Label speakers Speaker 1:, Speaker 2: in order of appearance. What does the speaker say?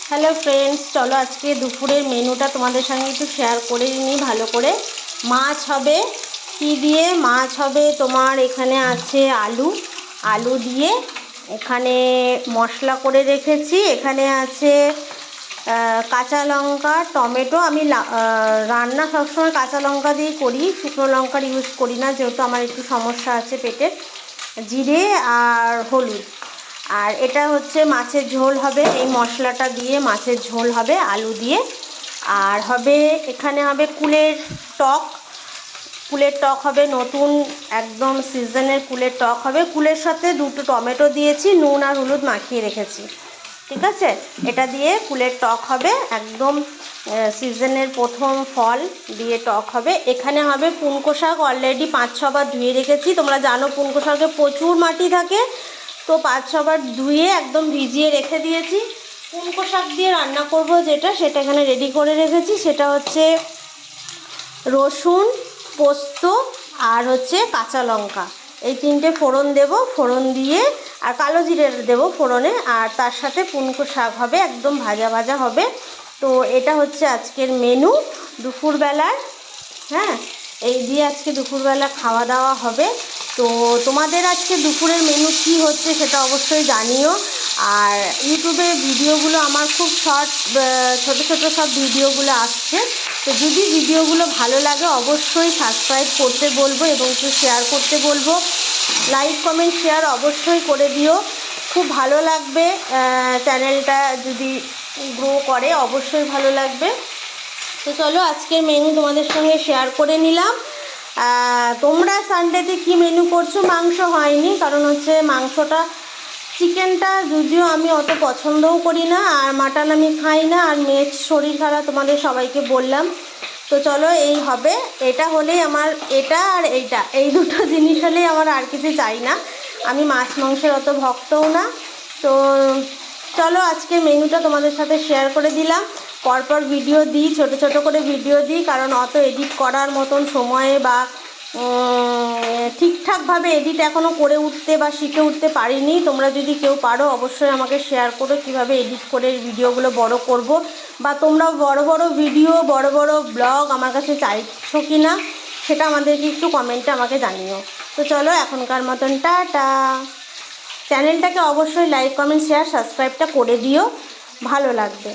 Speaker 1: Hello friends, চলো আজকে দুপুরের মেনুটা তোমাদের সঙ্গে একটু শেয়ার করে নিই ভালো করে। মাছ হবে, কি দিয়ে মাছ হবে তোমার, এখানে আছে আলু দিয়ে এখানে মশলা করে রেখেছি। এখানে আছে কাঁচা লঙ্কা, টমেটো। আমি রান্না সবসময় কাঁচা লঙ্কা দিয়েই করি, শুকনো লঙ্কার ইউজ করি না, যেহেতু আমার একটু সমস্যা আছে পেটের। জিরে আর হলুদ। আর এটা হচ্ছে মাছের ঝোল হবে, এই মশলাটা দিয়ে মাছের ঝোল হবে আলু দিয়ে। আর হবে এখানে হবে কুলের টক হবে, নতুন একদম সিজনের কুলের টক হবে। কুলের সাথে 2টো টমেটো দিয়েছি, নুন আর হলুদ মাখিয়ে রেখেছি, ঠিক আছে। এটা দিয়ে কুলের টক হবে, একদম সিজনের প্রথম ফল দিয়ে টক হবে। এখানে হবে পুনকো শাক, অলরেডি 5-6 বার ধুয়ে রেখেছি। তোমরা জানো পুনকো শাকে প্রচুর মাটি থাকে, তো 5-6 বার ধুয়ে একদম ভিজিয়ে রেখে দিয়েছি। পুনকো শাক দিয়ে রান্না করব সেটা এখানে রেডি করে রেখেছি। সেটা হচ্ছে রসুন, পোস্ত আর হচ্ছে কাঁচা লঙ্কা, এই 3টে ফোড়ন দেব। ফোড়ন দিয়ে আর কালো জিরে দেব ফোড়নে, আর তার সাথে পুনকো শাক হবে, একদম ভাজা ভাজা হবে। তো এটা হচ্ছে আজকের মেনু দুপুরবেলার। হ্যাঁ, এই দিয়ে আজকে দুপুরবেলা খাওয়া দাওয়া হবে। তো তোমাদের আজকে দুপুরের মেনু কি হচ্ছে সেটা অবশ্যই জানিও। আর ইউটিউবে ভিডিওগুলো আমার খুব শর্ট, ছোট ছোট সব ভিডিওগুলো আসছে। তো যদি ভিডিওগুলো ভালো লাগে অবশ্যই সাবস্ক্রাইব করতে বলবো এবং একটু শেয়ার করতে বলবো। লাইক কমেন্ট শেয়ার অবশ্যই করে দিও, খুব ভালো লাগবে। চ্যানেলটা যদি গ্রো করে অবশ্যই ভালো লাগবে। তো চলো আজকের মেনু তোমাদের সঙ্গে শেয়ার করে নিলাম। তোমরা সানডেতে কি মেনু করছো? মাংস হয়নি, কারণ হচ্ছে মাংসটা, চিকেনটা যদিও আমি অত পছন্দও করি না, আর মাটন আমি খাই না, আর মেয়ের শরীর খারাপ তোমাদের সবাইকে বললাম। তো চলো এই হবে, এটা হলেই আমার, এটা আর এইটা, এই দুটো জিনিস হলেই আমার, আর কিছু চাই না। আমি মাছ মাংসের অত ভক্তও না। তো চলো আজকে মেনুটা তোমাদের সাথে শেয়ার করে দিলাম। পরপর ভিডিও দিই, ছোট ছোট করে ভিডিও দিই, কারণ অত এডিট করার মতন সময়ে বা ঠিকঠাকভাবে এডিট এখনও করে উঠতে বা শিখে উঠতে পারিনি। তোমরা যদি কেউ পারো অবশ্যই আমাকে শেয়ার করো কীভাবে এডিট করে ভিডিওগুলো বড় করব, বা তোমরা বড় বড় ভিডিও, বড় বড় ব্লগ আমার কাছে চাইছো কি না সেটা আমাদেরকে একটু কমেন্টে আমাকে জানিও। তো চলো এখনকার মতন টাটা। চ্যানেলটাকে অবশ্যই লাইক কমেন্ট শেয়ার সাবস্ক্রাইবটা করে দিও, ভালো লাগবে।